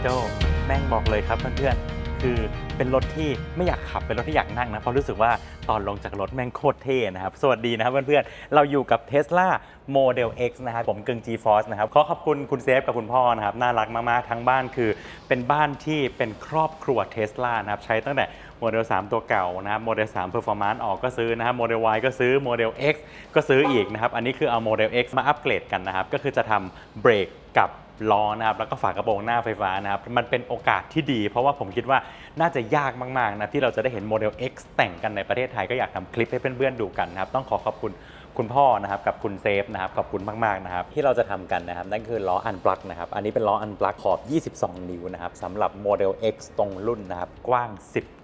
โจ้แม่งบอกเลยครับเพื่อนๆคือเป็นรถที่ไม่อยากขับเป็นรถที่อยากนั่งนะเพราะรู้สึกว่าตอนลงจากรถแม่งโคตรเท่นะครับสวัสดีนะครับเพื่อนๆเราอยู่กับ Tesla Model X นะครับผมกึ่ง G-Force นะครับขอขอบคุณคุณเซฟกับคุณพ่อนะครับน่ารักมากๆทั้งบ้านคือเป็นบ้านที่เป็นครอบครัว Tesla นะครับใช้ตั้งแต่โมเดล3ตัวเก่านะครับโมเดล3 Performance ออกก็ซื้อนะครับโมเดล Y ก็ซื้อโมเดล X ก็ซื้ออีกนะครับอันนี้คือเอาโมเดล X มาอัปเกรดกันนะครับก็คือจะทำเบรกกับล้อนะครับแล้วก็ฝากระโปรงหน้าไฟฟ้านะครับมันเป็นโอกาสที่ดีเพราะว่าผมคิดว่าน่าจะยากมากๆนะที่เราจะได้เห็นโมเดล X แต่งกันในประเทศไทยก็อยากทำคลิปให้เพื่อนๆดูกันนะครับต้องขอบคุณคุณพ่อนะครับกับคุณเซฟนะครับขอบคุณมากๆนะครับที่เราจะทำกันนะครับนั่นคือล้ออันปลั๊กนะครับอันนี้เป็นล้ออันปลั๊กขอบ 22 นิ้วนะครับสำหรับโมเดล X ตรงรุ่นนะครับกว้าง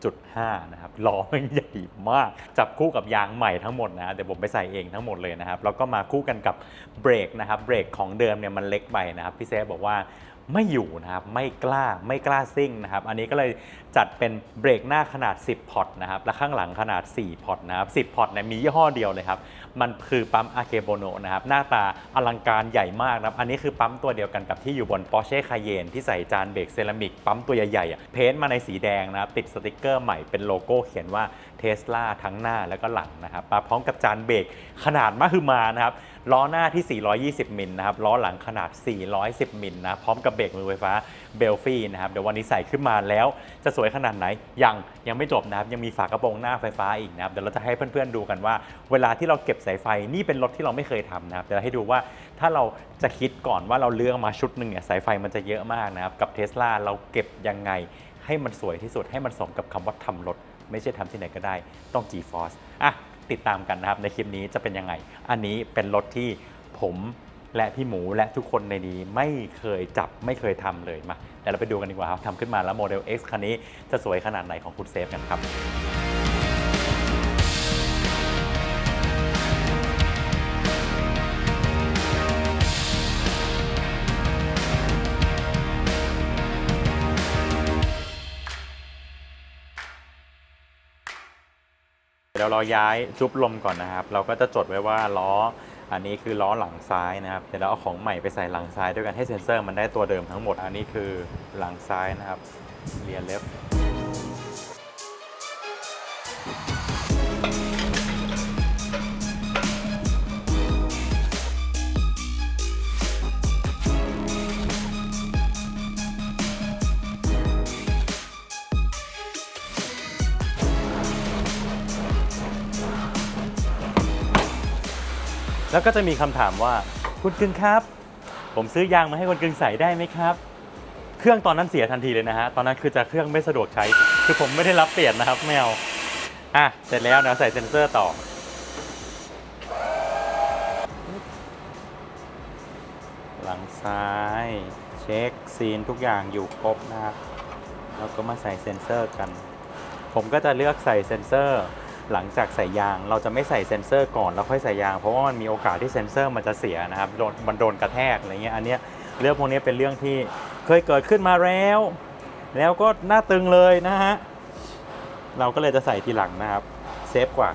10.5 นะครับล้อมันใหญ่มากจับคู่กับยางใหม่ทั้งหมดนะเดี๋ยวผมไปใส่เองทั้งหมดเลยนะครับแล้วก็มาคู่กันกับเบรกนะครับเบรกของเดิมเนี่ยมันเล็กไปนะครับพี่เซฟบอกว่าไม่อยู่นะครับไม่กล้าซิ่งนะครับอันนี้ก็เลยจัดเป็นเบรกหน้าขนาด10พอร์ตนะครับและข้างหลังขนาด4พอร์ตนะครับ10พอร์ตเนี่ยมียี่ห้อเดียวเลยครับมันคือปั๊มอาเกโบโนนะครับหน้าตาอลังการใหญ่มากนะครับอันนี้คือปั๊มตัวเดียวกันกับที่อยู่บน Porsche Cayenne ที่ใส่จานเบรกเซรามิกปั๊มตัวใหญ่ๆเพ้นท์มาในสีแดงนะครับติดสติกเกอร์ใหม่เป็นโลโก้เขียนว่า Tesla ทั้งหน้าแล้วก็หลังนะครับมาพร้อมกับจานเบรกขนาดมหึมานะครับล้อหน้าที่420มิลนะครับล้อหลังขนาด410มิลนะพร้อมกับเบรกมือไฟฟ้าเบลฟี่นะครับเดี๋ยววันนี้ใส่ขึ้นมาแล้วจะสวยขนาดไหนยังไม่จบนะครับยังมีฝากระโปรงหน้าไฟฟ้าอีกนะครับเดี๋ยวเราจะให้เพื่อนๆดูกันว่าเวลาที่เราเก็บสายไฟนี่เป็นรถที่เราไม่เคยทำนะครับเดี๋ยวให้ดูว่าถ้าเราจะคิดก่อนว่าเราเลือกมาชุดหนึ่งเนี่ยสายไฟมันจะเยอะมากนะครับกับ Tesla เราเก็บยังไงให้มันสวยที่สุดให้มันสมกับคำว่าทำรถไม่ใช่ทำที่ไหนก็ได้ต้อง G-Force ติดตามกันนะครับในคลิปนี้จะเป็นยังไงอันนี้เป็นรถที่ผมและพี่หมูและทุกคนในนี้ไม่เคยจับไม่เคยทำเลยมาเดี๋ยวเราไปดูกันดีกว่าครับทำขึ้นมาแล้วโมเดล X คันนี้จะสวยขนาดไหนของคุณเซฟกันครับเดี๋ยวเราย้ายจุ๊บลมก่อนนะครับเราก็จะจดไว้ว่าล้ออันนี้คือล้อหลังซ้ายนะครับเดี๋ยวเราเอาของใหม่ไปใส่หลังซ้ายด้วยกันให้เซ็นเซอร์มันได้ตัวเดิมทั้งหมดอันนี้คือหลังซ้ายนะครับเรียร์เลฟแล้วก็จะมีคำถามว่าคุณกึ่งครับผมซื้อยางมาให้คุณกึ่งใส่ได้ไหมครับเครื่องตอนนั้นเสียทันทีเลยนะฮะตอนนั้นคือจะเครื่องไม่สะดวกใช้คือผมไม่ได้รับเปลี่ยนนะครับแมวเสร็จแล้วนะใส่เซ็นเซอร์ต่อหลังซ้ายเช็คซีนทุกอย่างอยู่ครบนะครับแล้วก็มาใส่เซ็นเซอร์กันผมก็จะเลือกใส่เซ็นเซอร์หลังจากใส่ยางเราจะไม่ใส่เซ็นเซอร์ก่อนแล้วค่อยใส่ยางเพราะว่ามันมีโอกาสที่เซ็นเซอร์มันจะเสียนะครับมันโดนกระแทกอะไรเงี้ยอันเนี้ยเรื่องพวกนี้เป็นเรื่องที่เคยเกิดขึ้นมาแล้วก็หน้าตึงเลยนะฮะเราก็เลยจะใส่ทีหลังนะครับเซฟกว่า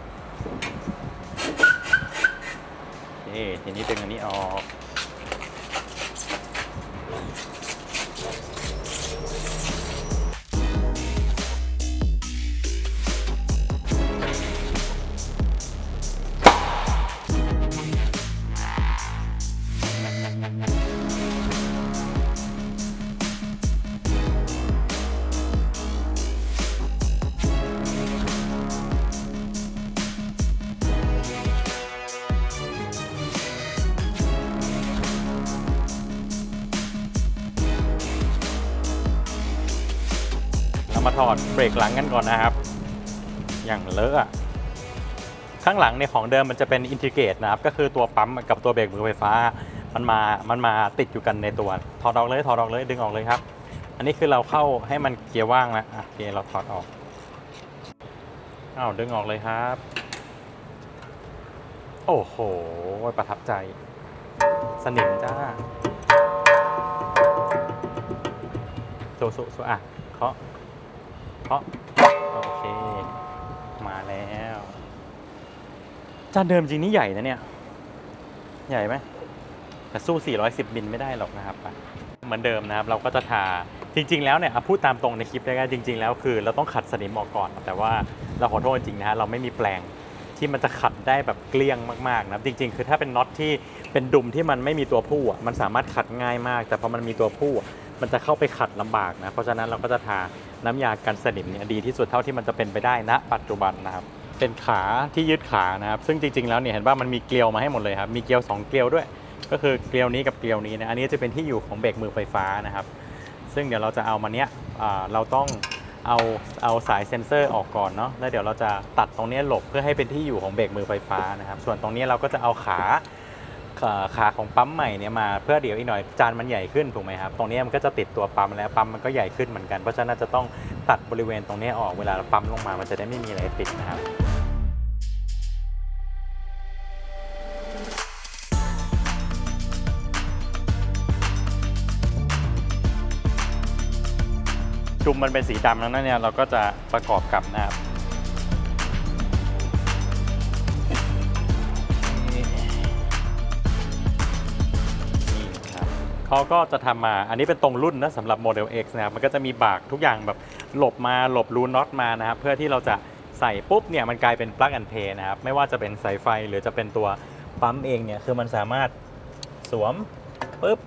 ทีนี้ดึงอันนี้ออกมาถอดเบรกหลังกันก่อนนะครับอย่างเลอะข้างหลังในของเดิมมันจะเป็นอินทิเกรตนะครับก็คือตัวปั๊มกับตัวเบรกมือไฟฟ้ามันมาติดอยู่กันในตัวถอดออกเลยดึงออกเลยครับอันนี้คือเราเข้าให้มันเกียร์ว่างแล้วโอเคเราถอดออกดึงออกเลยครับโอ้โหประทับใจสนิมจ้าโซเคาะโอเคมาแล้วจานเดิมจริงนี่ใหญ่นะเนี่ยใหญ่ไหมแต่สู้410มิลไม่ได้หรอกนะครับเหมือนเดิมนะครับเราก็จะทา จริงๆแล้วเนี่ยพูดตามตรงในคลิปเลยนะจริงๆแล้วคือเราต้องขัดสนิมออกก่อนแต่ว่าเราขอโทษจริงๆนะฮะเราไม่มีแปลงที่มันจะขัดได้แบบเกลี้ยงมากๆนะจริงๆคือถ้าเป็นน็อตที่เป็นดุมที่มันไม่มีตัวผู้มันสามารถขัดง่ายมากแต่พอมันมีตัวผู้มันจะเข้าไปขัดลำบากนะเพราะฉะนั้นเราก็จะทาน้ำยากันสนิมเนี่ยดีที่สุดเท่าที่มันจะเป็นไปได้ณปัจจุบันนะครับเป็นขาที่ยึดขานะครับซึ่งจริงๆแล้วเนี่ยเห็นว่ามันมีเกลียวมาให้หมดเลยครับมีเกลียว2เกลียวด้วยก็คือเกลียวนี้กับเกลียวนี้นะอันนี้จะเป็นที่อยู่ของเบรกมือไฟฟ้านะครับซึ่งเดี๋ยวเราจะเอามาเนี้ยเราต้องเอาสายเซ็นเซอร์ออกก่อนเนาะแล้วเดี๋ยวเราจะตัดตรงนี้หลบเพื่อให้เป็นที่อยู่ของเบรกมือไฟฟ้านะครับส่วนตรงนี้เราก็จะเอาขาของปั๊มใหม่เนี่ยมาเพื่อเดี๋ยวอีกหน่อยจานมันใหญ่ขึ้นถูกไหมครับตรงนี้มันก็จะติดตัวปั๊มแล้วปั๊มมันก็ใหญ่ขึ้นเหมือนกันเพราะฉะนั้นจะต้องตัดบริเวณตรงนี้ออกเวลาเราปั๊มลงมามันจะได้ไม่มีอะไรติดนะครับจุ่มมันเป็นสีดำแล้วเนี่ยเราก็จะประกอบกับนะครับเขาก็จะทำมาอันนี้เป็นตรงรุ่นนะสำหรับโมเดล X นะครับมันก็จะมีบากทุกอย่างแบบหลบรูน็อตมานะครับเพื่อที่เราจะใส่ปุ๊บเนี่ยมันกลายเป็น plug and play นะครับไม่ว่าจะเป็นสายไฟหรือจะเป็นตัวปั๊มเองเนี่ยคือมันสามารถสวมปุ๊บ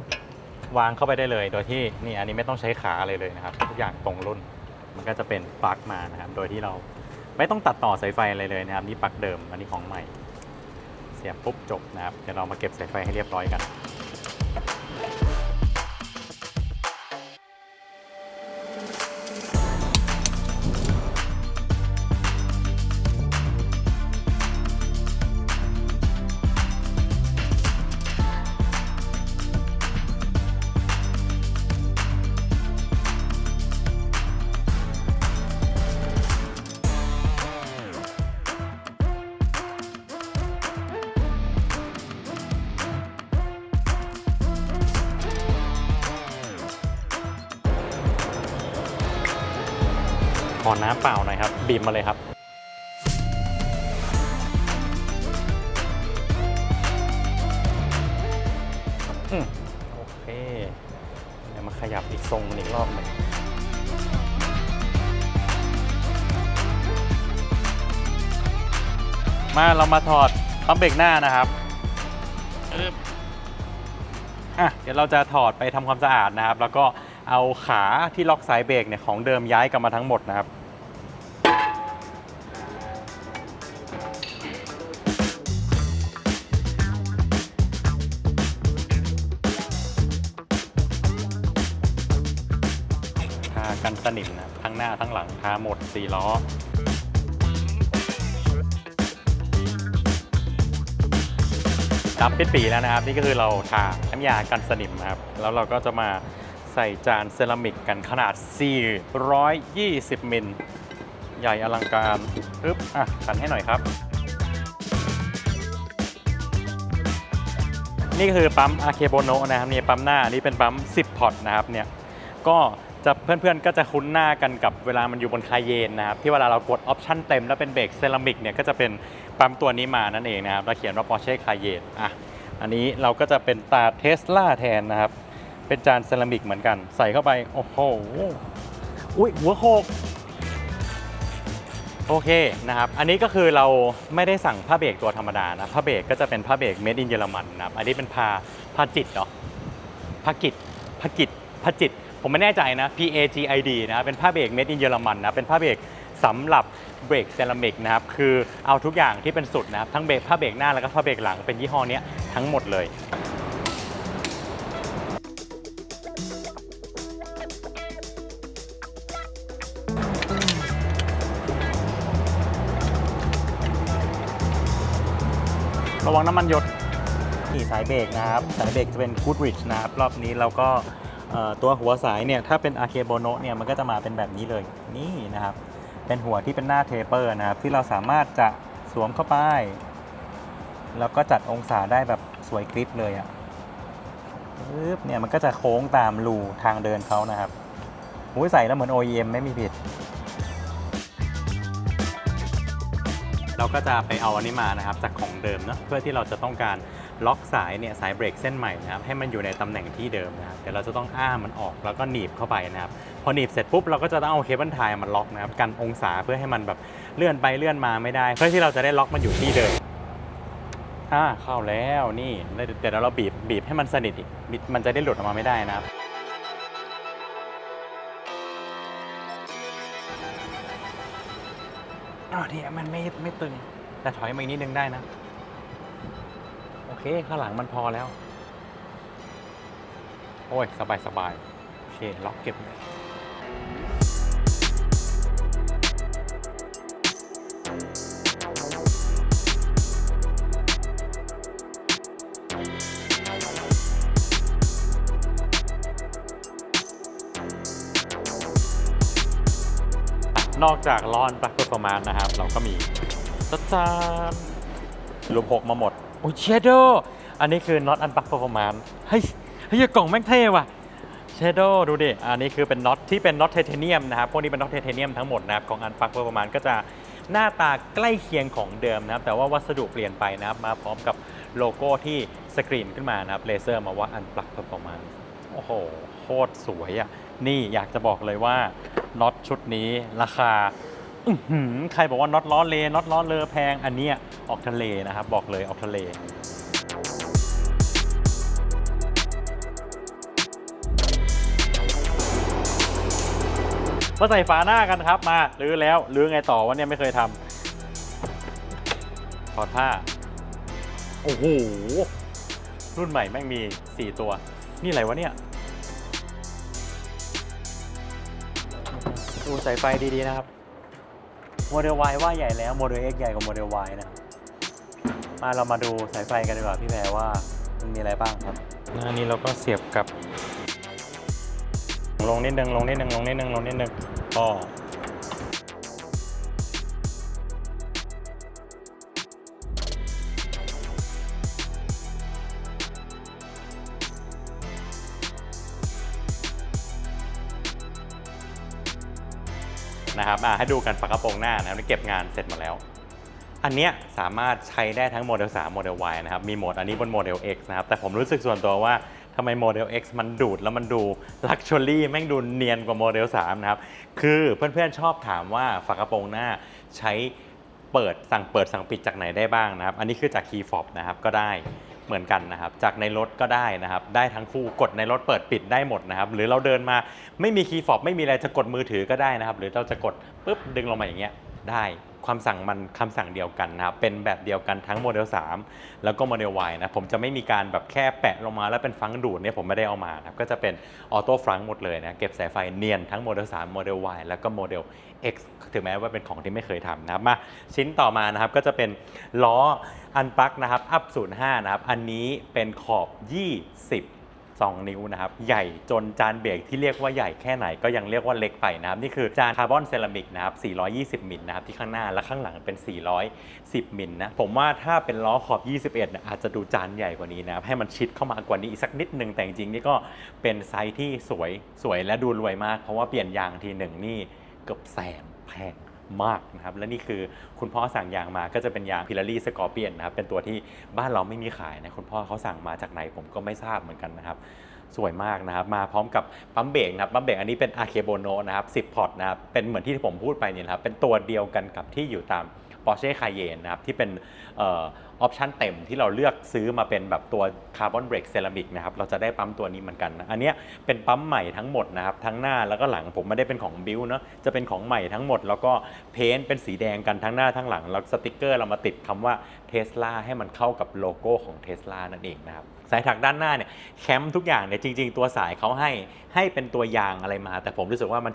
วางเข้าไปได้เลยโดยที่นี่อันนี้ไม่ต้องใช้ขาอะไรเลยนะครับทุกอย่างตรงรุ่นมันก็จะเป็นปลั๊กมานะครับโดยที่เราไม่ต้องตัดต่อสายไฟอะไรเลยนะครับนี่ปลั๊กเดิมอันนี้ของใหม่เสียบปุ๊บจบนะครับเดี๋ยวเรามาเก็บสายไฟให้เรียบร้อยกันขอน้ำเปล่าหน่อยครับบีบมาเลยครับโอเคเดี๋ยวมาขยับอีกทรงอีกรอบหนึ่งเรามาถอดปั๊มเบรกหน้านะครับเดี๋ยวเราจะถอดไปทำความสะอาดนะครับแล้วก็เอาขาที่ล็อกสายเบรกเนี่ยของเดิมย้ายกลับมาทั้งหมดนะครับทากันสนิมนะทั้งหน้าทั้งหลังทาหมด4ล้อดำปิดปีแล้วนะครับนี่ก็คือเราทาน้ำยากันสนิมนะครับแล้วเราก็จะมาใส่จานเซรามิกกันขนาด420มิลใหญ่อลังการปึ๊บขันให้หน่อยครับนี่คือปั๊มอาเคโบโนะนะครับนี่ปั๊มหน้านี่เป็นปั๊ม10พอร์ตนะครับเนี่ยก็จะเพื่อนๆก็จะคุ้นหน้ากันกับเวลามันอยู่บนคาเยนนะครับที่เวลาเรากดออปชั่นเต็มแล้วเป็นเบรกเซรามิกเนี่ยก็จะเป็นปั๊มตัวนี้มานั่นเองนะครับเราเขียนว่า Porsche Cayenne อันนี้เราก็จะเป็นตา Tesla แทนนะครับเป็นจานเซรามิกเหมือนกันใส่เข้าไปโอ้โหอุ๊ยหัวโขกโอเคนะครับอันนี้ก็คือเราไม่ได้สั่งผ้าเบรกตัวธรรมดานะผ้าเบรกก็จะเป็นผ้าเบรก made in เยอรมันนะครับอันนี้เป็นผ้าจิตเนาะผ้าจิตผมไม่แน่ใจนะ PAGID นะเป็นผ้าเบรก made in เยอรมันนะเป็นผ้าเบรกสำหรับเบรกเซรามิกนะครับคือเอาทุกอย่างที่เป็นสุดนะครับทั้งเบรกผ้าเบรกหน้าแล้วก็ผ้าเบรกหลังเป็นยี่ห้อนี้ทั้งหมดเลยระวังน้ำมันหยดนี่สายเบรกนะครับสายเบรกจะเป็น Goodrich นะครับรอบนี้เราก็ตัวหัวสายเนี่ยถ้าเป็นอาเคโบโนะเนี่ยมันก็จะมาเป็นแบบนี้เลยนี่นะครับเป็นหัวที่เป็นหน้าเทเปอร์นะครับที่เราสามารถจะสวมเข้าไปแล้วก็จัดองศาได้แบบสวยกริปเลยปึ๊บเนี่ยมันก็จะโค้งตามรูทางเดินเขานะครับใส่แล้วเหมือน OEM ไม่มีผิดเราก็จะไปเอาอันนี้มานะครับจากของเดิมเนาะเพื่อที่เราจะต้องการ ล็อกสายเนี่ยสายเบรกเส้นใหม่นะครับให้มันอยู่ในตำแหน่งที่เดิมนะครับเดี๋ยวเราจะต้องอ้ามันออกแล้วก็หนีบเข้าไปนะครับพอหนีบเสร็จปุ๊บเราก็จะต้องเอาเคเบิลไทยมันล็อกนะครับกันองศาเพื่อให้มันแบบเลื่อนไปเลื่อนมาไม่ได้เพื่อที่เราจะได้ล็อกมันอยู่ที่เดิมเข้าแล้วนี่เดี๋ยวเราบีบให้มันสนิทอีกมันจะได้หลุดออกมาไม่ได้นะครับนี่มันไม่ตึงแต่ถอยมาอีกนิดนึงได้นะโอเคข้างหลังมันพอแล้วโอ้ยสบายโอเคล็อกเก็บนอกจากล้อปลั๊กเปอร์ฟอร์มานซ์นะครับเราก็มีจานรวม6มาหมดโอ้ยเชโดอันนี้คือน็อตอันปลั๊กเปอร์ฟอร์มานซ์เฮ้ยกล่องแม่งเท่ว่ะเชโดดูดิอันนี้คือเป็นน็อตที่เป็นน็อตไทเทเนียมนะครับพวกนี้เป็นน็อตไทเทเนียมทั้งหมดนะครับของอันปลั๊กเปอร์ฟอร์มานซ์ก็จะหน้าตาใกล้เคียงของเดิมนะครับแต่ว่าวัสดุเปลี่ยนไปนะครับมาพร้อมกับโลโก้ที่สกรีนขึ้นมานะครับเลเซอร์มาว่าอันปลั๊กเปอร์ฟอร์มานซ์โอ้โหโคตรสวยอ่ะนี่อยากจะบอกเลยว่าน็อตชุดนี้ราคาใครบอกว่าน็อตล้อเลอแพงอันนี้ออกทะเลนะครับบอกเลยออกทะเลมาใส่ฝาหน้ากันครับมาลื้อแล้วลื้อไงต่อวะเนี่ยไม่เคยทำถอดผ้าโอ้โหรุ่นใหม่แม่งมี4ตัวนี่อะไรวะเนี่ยดูสายไฟดีๆนะครับโมเดล Y ว่าใหญ่แล้วโมเดล X ใหญ่กว่าโมเดล Y นะมาเรามาดูสายไฟกันดีกว่าพี่แพรว่ามันมีอะไรบ้างครับอันนี้เราก็เสียบกับลงนิดนึงก็นะครับให้ดูกันฝากระโปรงหน้านะครับเก็บงานเสร็จหมดแล้วอันเนี้ยสามารถใช้ได้ทั้งโมเดล 3 โมเดล Y นะครับมีโหมดอันนี้บนโมเดล X นะครับแต่ผมรู้สึกส่วนตัวว่าทำไมโมเดล X มันดูดแล้วมันดูลักชัวรี่แม่งดูเนียนกว่าโมเดล 3 นะครับคือเพื่อนๆชอบถามว่าฝากระโปรงหน้าใช้สั่งปิดจากไหนได้บ้างนะครับอันนี้คือจาก Key Fob นะครับก็ได้เหมือนกันนะครับจากในรถก็ได้นะครับได้ทั้งคู่กดในรถเปิดปิดได้หมดนะครับหรือเราเดินมาไม่มี Key Fob ไม่มีอะไรจะกดมือถือก็ได้นะครับหรือเราจะกดปุ๊บดึงลงมาอย่างเงี้ยได้คำสั่งเดียวกันนะครับเป็นแบบเดียวกันทั้งโมเดล 3 แล้วก็โมเดล Y นะผมจะไม่มีการแบบแค่แปะลงมาแล้วเป็นฟังก์ดูดเนี่ยผมไม่ได้เอามาครับก็จะเป็นออโต้ฟังก์หมดเลยนะเก็บสายไฟเนียนทั้งโมเดล 3 โมเดล Y แล้วก็โมเดล X ถึงแม้ว่าเป็นของที่ไม่เคยทำนะครับมาชิ้นต่อมานะครับก็จะเป็นล้ออันปลั๊กนะครับอัพ05นะครับอันนี้เป็นขอบ2 นิ้วนะครับใหญ่จนจานเบรกที่เรียกว่าใหญ่แค่ไหนก็ยังเรียกว่าเล็กไปนะครับนี่คือจานคาร์บอนเซรามิกนะครับ420มิลนะครับที่ข้างหน้าและข้างหลังเป็น410มิลนะผมว่าถ้าเป็นล้อขอบ21อาจจะดูจานใหญ่กว่านี้นะครับให้มันชิดเข้ามากว่านี้อีกสักนิดนึงแต่จริงๆนี่ก็เป็นไซส์ที่สวยและดูรวยมากเพราะว่าเปลี่ยนยางทีหนึ่งนี่เกือบแสนแพงมากนะครับและนี่คือคุณพ่อสั่งยางมาก็จะเป็นยางพิลารี่สกอร์เปียนนะครับเป็นตัวที่บ้านเราไม่มีขายนะคุณพ่อเขาสั่งมาจากไหนผมก็ไม่ทราบเหมือนกันนะครับสวยมากนะครับมาพร้อมกับปั๊มเบรกนะครับปั๊มเบรกอันนี้เป็น Akebono นะครับ10 พอร์ตนะครับเป็นเหมือนที่ผมพูดไปเนี่ยครับเป็นตัวเดียวกันกับที่อยู่ตาม Porsche Cayenne นะครับที่เป็นออปชั่นเต็มที่เราเลือกซื้อมาเป็นแบบตัวคาร์บอนเบรกเซรามิกนะครับเราจะได้ปั๊มตัวนี้เหมือนกันนะอันนี้เป็นปั๊มใหม่ทั้งหมดนะครับทั้งหน้าแล้วก็หลังผมไม่ได้เป็นของบิวเนาะจะเป็นของใหม่ทั้งหมดแล้วก็เพ้นท์เป็นสีแดงกันทั้งหน้าทั้งหลังแล้วสติกเกอร์เรามาติดคำว่า Tesla ให้มันเข้ากับโลโก้ของ Tesla นั่นเองนะครับสายถักด้านหน้าเนี่ยแคมทุกอย่างเนี่ยจริงๆตัวสายเขาให้เป็นตัวยางอะไรมาแต่ผมรู้สึกว่ามัน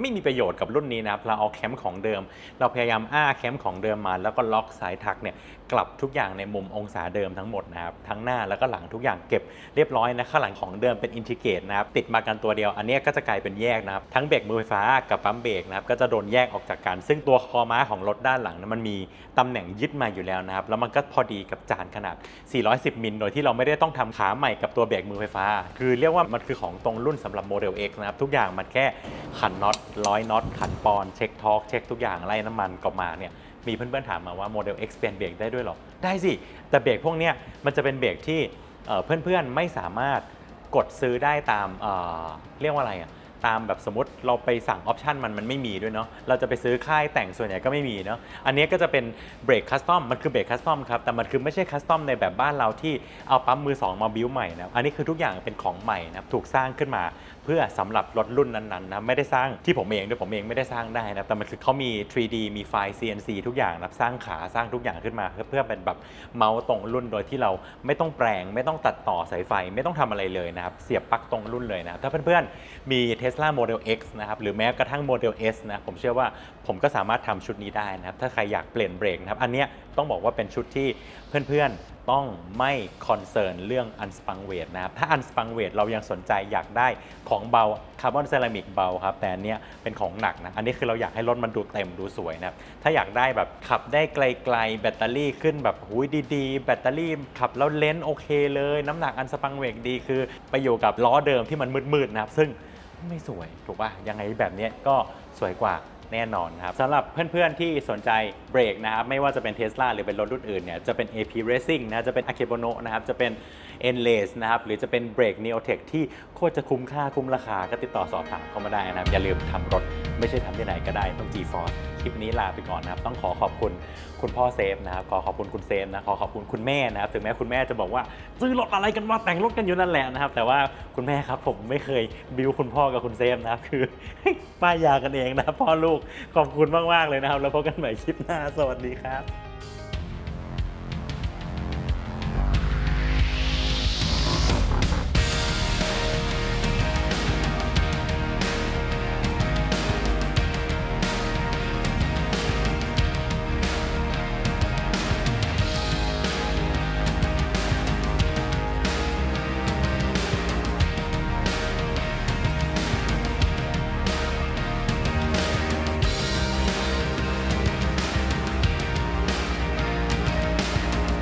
ไม่มีประโยชน์กับรุ่นนี้นะครับเราเอาแคมของเดิมเราพยายามแคมของเดิมมาแล้วก็ล็อกสายถักเนี่ยกลับทุกอย่างในมุมองศาเดิมทั้งหมดนะครับทั้งหน้าแล้วก็หลังทุกอย่างเก็บเรียบร้อยนะข้างหลังของเดิมเป็นอินทิเกรตนะครับติดมากันตัวเดียวอันนี้ก็จะกลายเป็นแยกนะครับทั้งเบรกมือไฟฟ้ากับปั๊มเบรกนะครับก็จะโดนแยกออกจากกันซึ่งตัวคอม้าของรถด้านหลังนะมันมีตำแหน่งยึดมาอยู่แล้วนะครับแล้วมันก็พอดีกับจานขนาด410มิลโดยที่เราไม่ได้ต้องทำขาใหม่กับตัวเบรกมือไฟฟ้าคือเรียกว่ามันคือของตรงรุ่นสำหรับโมเดล X นะครับทุกอย่างมันแค่ขันน็อตร้อยน็อตขันปอนเช็คทอร์กเช็คทุกอย่างไล่น้ำมันก็มาเนี่ย มีเพื่อนๆถามมาว่า Model X เปลี่ยนเบรกได้ด้วยหรอได้สิแต่เบรกพวกเนี้ยมันจะเป็นเบรกที่เพื่อนๆไม่สามารถกดซื้อได้ตามเรียกว่าอะไรอะตามแบบสมมติเราไปสั่งออปชันมันไม่มีด้วยเนาะเราจะไปซื้อค่ายแต่งส่วนใหญ่ก็ไม่มีเนาะอันนี้ก็จะเป็นเบรกคัสตอมมันคือเบรกคัสตอมครับแต่มันคือไม่ใช่คัสตอมในแบบบ้านเราที่เอาปั๊มมือสองมาบิ้วใหม่นะอันนี้คือทุกอย่างเป็นของใหม่นะถูกสร้างขึ้นมาเพื่อสำหรับรถรุ่นนั้นๆนะไม่ได้สร้างที่ผมเองด้วยผมเองไม่ได้สร้างได้นะแต่มันคือเขามี 3D มีไฟล์ CNC ทุกอย่างนะสร้างขาสร้างทุกอย่างขึ้นมาเพื่อเป็นแบบเมาส์ตรงรุ่นโดยที่เราไม่ต้องแปลงไม่ต้องตัดต่อสายไฟไม่ต้องทำอะไรเลยนะครับเสียบปลั๊กตรงรุ่นเลยนะถ้าเพื่อนๆมี Tesla Model X นะครับหรือแม้กระทั่ง Model S นะผมเชื่อว่าผมก็สามารถทำชุดนี้ได้นะครับถ้าใครอยากเปลี่ยนเบรกนะครับอันนี้ต้องบอกว่าเป็นชุดที่เพื่อนๆต้องไม่คอนเซิร์นเรื่องอันสปังเวทนะครับถ้าอันสปังเวทเรายังสนใจอยากได้ของเบาคาร์บอนเซรามิกเบาครับแต่อันเนี้ยเป็นของหนักนะอันนี้คือเราอยากให้รถมันดูเต็มดูสวยนะครับถ้าอยากได้แบบขับได้ไกลๆแบตเตอรี่ขึ้นแบบหูยดีๆแบตเตอรี่ขับแล้วเลนส์โอเคเลยน้ำหนักอันสปังเวทดีคือไปอยู่กับล้อเดิมที่มันมืดๆนะครับซึ่งไม่สวยถูกป่ะยังไงแบบนี้ก็สวยกว่าแน่นอนครับสำหรับเพื่อนๆที่สนใจเบรกนะครับไม่ว่าจะเป็น Tesla หรือเป็นรถรุ่นอื่นเนี่ยจะเป็น AP Racing นะจะเป็น Akebono นะครับจะเป็น Endless นะครับหรือจะเป็นเบรก Neotech ที่โคตรจะคุ้มค่าคุ้มราคาก็ติดต่อสอบถามเข้ามาได้นะครับอย่าลืมทำรถไม่ใช่ทำที่ไหนก็ได้ต้อง G-Force คลิปนี้ลาไปก่อนนะครับต้องขอขอบคุณคุณพ่อเซฟนะครับขอบคุณคุณเซฟนะขอบคุณคุณแม่นะครับถึงแม้คุณแม่จะบอกว่าซื้อรถอะไรกันวะแต่งรถกันอยู่นั่นแหละนะครับแต่ว่าคุณแม่ครับผมไม่เคยบิวคุณพ่อกับคุณเซฟนะครับคือ ป้ายยากันเองนะพ่อลูกขอบคุณมากๆเลยนะครับแล้วพบกันใหม่คลิปหน้าสวัสดีครับ